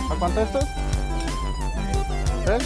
¿A cuánto esto? ¿3?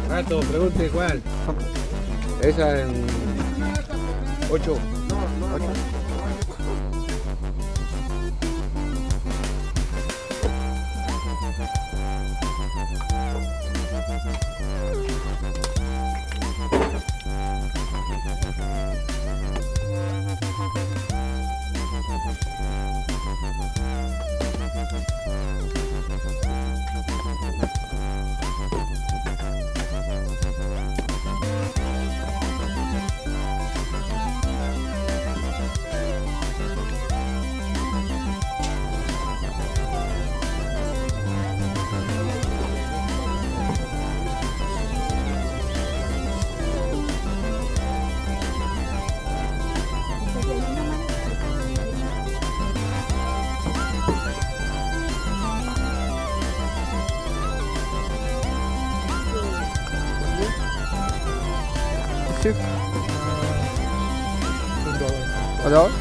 Rato, pregunte cuál. Esa en 8. No, 8. $1.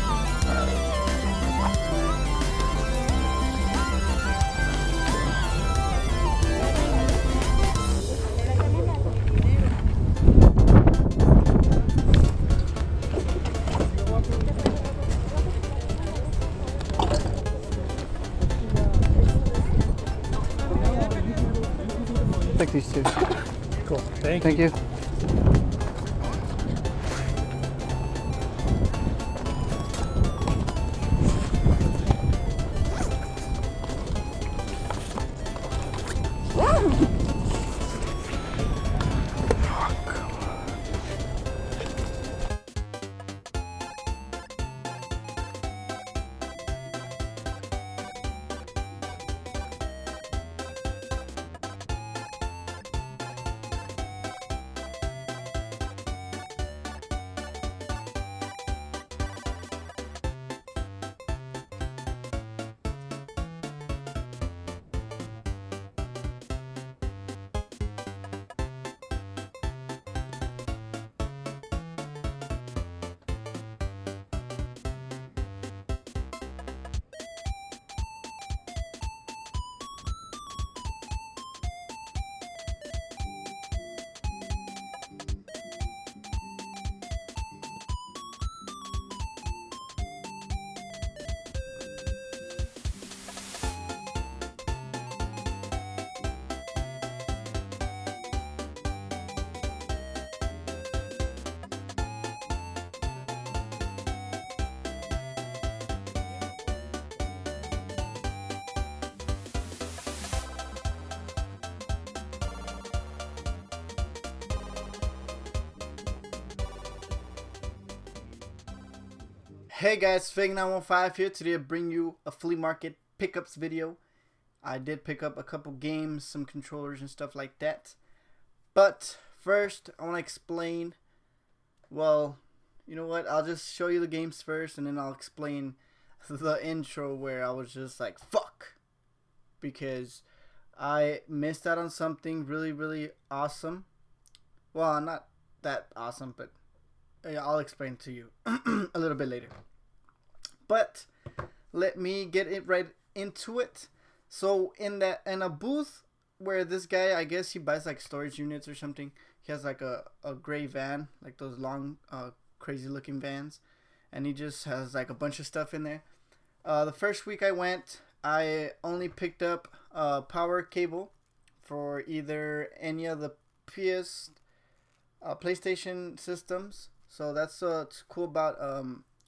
Take these two. Cool. Thank you. Hey guys, Fig915 here. Today I bring you a flea market pickups video. I did pick up a couple games, some controllers and stuff like that. But first, I want to explain, well, you know what, I'll just show you the games first and then I'll explain the intro where I was just like, fuck. Because I missed out on something really awesome. Well, not that awesome, but I'll explain to you a little bit later. But let me get it right into it. So in a booth where this guy, I guess he buys like storage units or something. He has like a gray van, like those long crazy looking vans, and he just has like a bunch of stuff in there. The first week I went, I only picked up a power cable for either any of the PlayStation systems. So that's what's cool about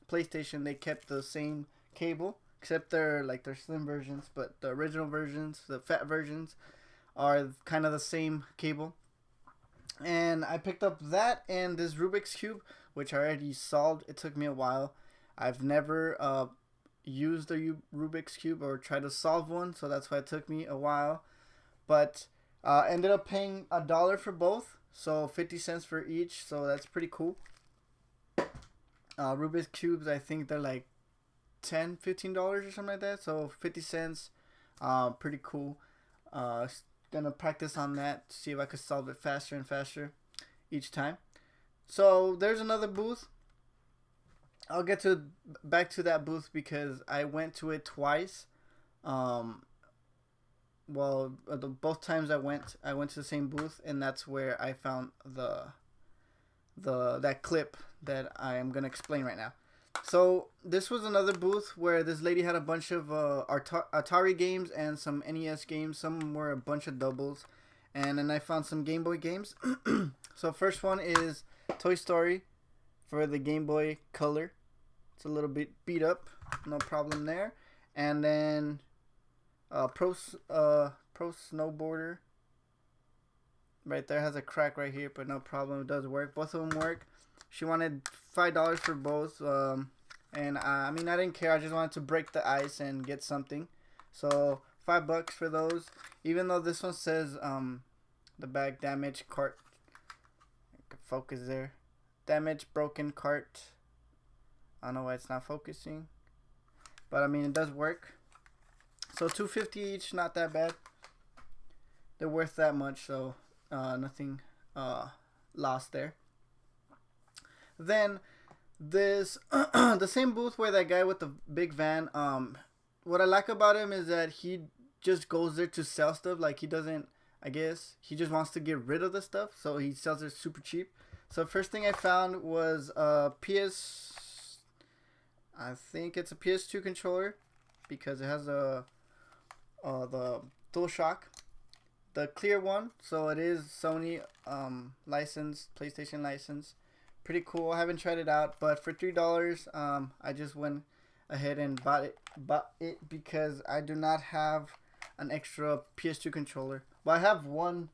PlayStation. They kept the same cable, except they're slim versions, but the original versions, the fat versions, are kind of the same cable. And I picked up that and this Rubik's Cube, which I already solved. It took me a while. I've never used a Rubik's Cube or tried to solve one, so that's why it took me a while. But ended up paying $1 for both, so 50 cents for each, so that's pretty cool. Rubik's Cubes, I think they're like $10-15 or something like that, so 50 cents, pretty cool. Gonna practice on that to see if I could solve it faster and faster each time. So there's another booth. I'll get back to that booth because I went to it twice. Both times I went to the same booth, and that's where I found that clip that I am gonna explain right now. So this was another booth where this lady had a bunch of Atari games and some NES games. Some were a bunch of doubles, and then I found some Game Boy games. So first one is Toy Story for the Game Boy Color. It's a little bit beat up, no problem there. And then Pro Snowboarder right there has a crack right here, but no problem, it does work. Both of them work. She wanted $5 for both, and I mean, I didn't care. I just wanted to break the ice and get something. So $5 for those. Even though this one says the bag damaged cart. Focus there. Damaged broken cart. I don't know why it's not focusing, but I mean, it does work. So $2.50 each, not that bad. They're worth that much, so nothing lost there. Then this the same booth where that guy with the big van. What I like about him is that he just goes there to sell stuff. Like, he doesn't, I guess he just wants to get rid of the stuff, so he sells it super cheap. So first thing I found was I think it's a PS2 controller because it has the DualShock, the clear one. So it is Sony licensed, PlayStation license. Pretty cool. I haven't tried it out, but for $3, I just went ahead and bought it because I do not have an extra PS2 controller. Well, I have one,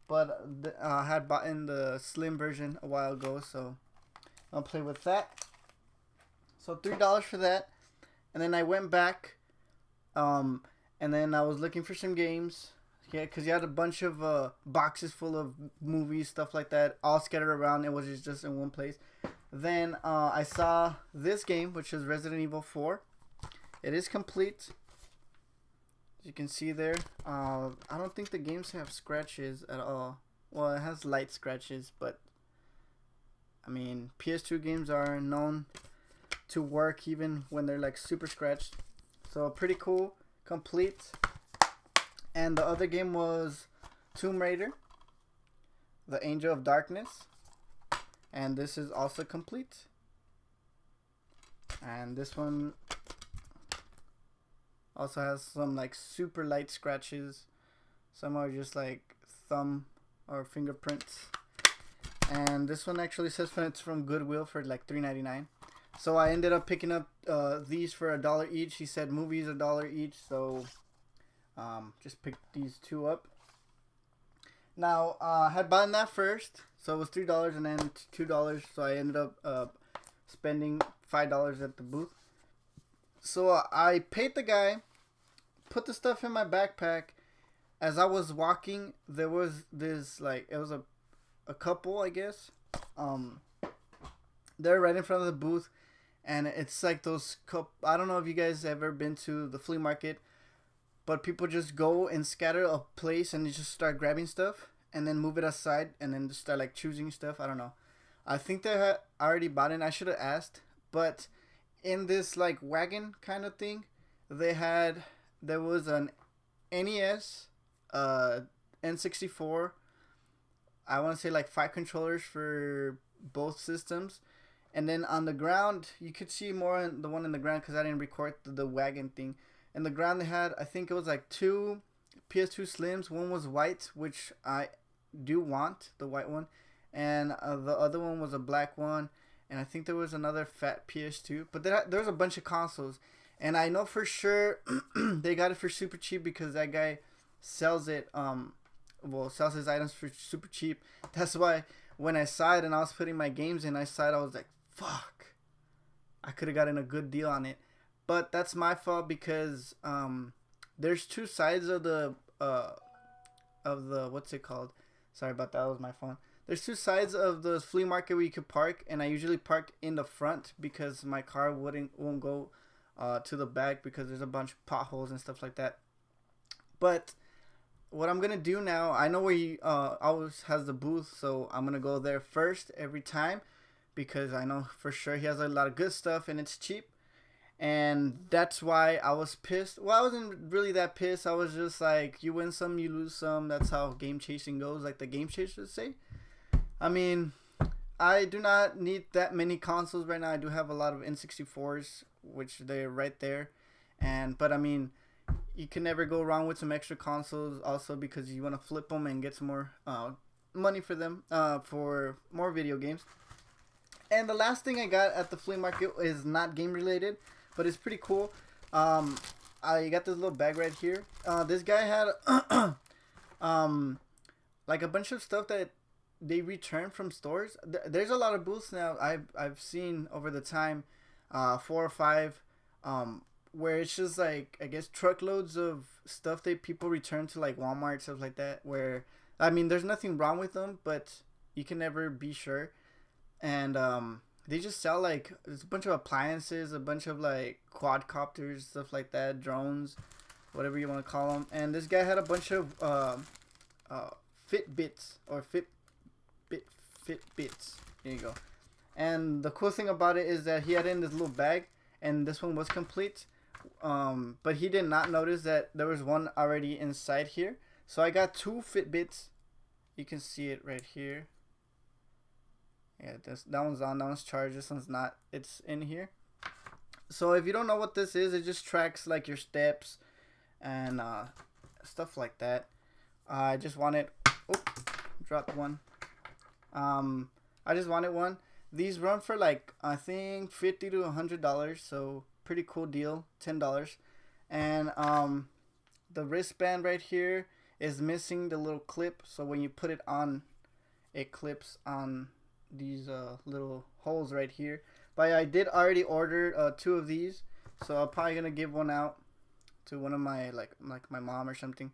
but I had bought in the slim version a while ago, so I'll play with that. So $3 for that, and then I went back, and then I was looking for some games. Yeah, because you had a bunch of boxes full of movies, stuff like that, all scattered around. It was just in one place. Then I saw this game, which is Resident Evil 4. It is complete. As you can see there. I don't think the games have scratches at all. Well, it has light scratches, but I mean, PS2 games are known to work even when they're like super scratched. So pretty cool, complete. And the other game was Tomb Raider, The Angel of Darkness, and this is also complete. And this one also has some like super light scratches. Some are just like thumb or fingerprints. And this one actually says it's from Goodwill for like $3.99. So I ended up picking up these for $1 each. He said movies $1 each, so just picked these two up. Now I had bought that first, so it was $3 and then $2. So I ended up spending $5 at the booth. So I paid the guy, put the stuff in my backpack. As I was walking, there was this, like, it was a couple, I guess. They're right in front of the booth, and it's like those I don't know if you guys ever been to the flea market, but people just go and scatter a place and they just start grabbing stuff and then move it aside and then just start like choosing stuff. I don't know. I think they had already bought it. I should have asked, but in this like wagon kind of thing, there was an NES, N64. I want to say like 5 controllers for both systems. And then on the ground, you could see more on the one in the ground because I didn't record the wagon thing. In the ground, they had, I think it was like 2 PS2 Slims. One was white, which I do want, the white one. And the other one was a black one. And I think there was another fat PS2. But there was a bunch of consoles. And I know for sure they got it for super cheap because that guy sells it, sells his items for super cheap. That's why when I saw it and I was putting my games in, I was like, fuck, I could have gotten a good deal on it. But that's my fault because there's 2 sides of the what's it called? Sorry about that. That was my phone. There's 2 sides of the flea market where you could park, and I usually park in the front because my car won't go to the back because there's a bunch of potholes and stuff like that. But what I'm gonna do now, I know where he always has the booth, so I'm gonna go there first every time because I know for sure he has a lot of good stuff and it's cheap. And that's why I was pissed. Well, I wasn't really that pissed. I was just like, you win some, you lose some. That's how game chasing goes, like the game chasers say. I mean, I do not need that many consoles right now. I do have a lot of N64s, which they're right there. But I mean, you can never go wrong with some extra consoles also because you want to flip them and get some more money for them for more video games. And the last thing I got at the flea market is not game related, but it's pretty cool. I got this little bag right here. This guy had like a bunch of stuff that they returned from stores. There's a lot of booths now I've seen over the time, 4 or 5, where it's just like, I guess, truckloads of stuff that people return to like Walmart, stuff like that, where I mean there's nothing wrong with them, but you can never be sure. And they just sell like there's a bunch of appliances, a bunch of like quadcopters, stuff like that, drones, whatever you want to call them. And this guy had a bunch of Fitbits or Fitbits. There you go. And the cool thing about it is that he had it in this little bag, and this one was complete. But he did not notice that there was one already inside here. So I got 2 Fitbits. You can see it right here. Yeah, that one's on, that one's charged, this one's not. It's in here. So if you don't know what this is, it just tracks like your steps and stuff like that. I just wanted, dropped one. I just wanted one. These run for like, I think $50 to $100, so pretty cool deal, $10. And the wristband right here is missing the little clip, so when you put it on, it clips on these little holes right here. But I did already order 2 of these, so I'm probably gonna give one out to one of my like my mom or something.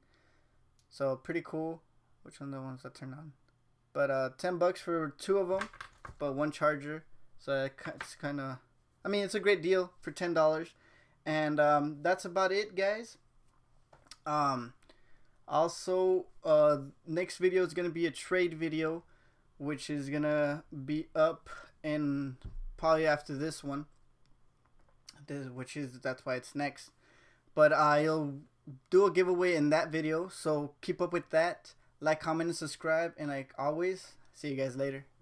So pretty cool. Which one are the ones that turn on? But $10 for 2 of them, but 1 charger. So it's kind of, I mean, it's a great deal for $10. And that's about it, guys. Also, next video is gonna be a trade video, which is gonna be up in probably after this one. That's why it's next. But I'll do a giveaway in that video, so keep up with that. Like, comment, and subscribe, and like always, see you guys later.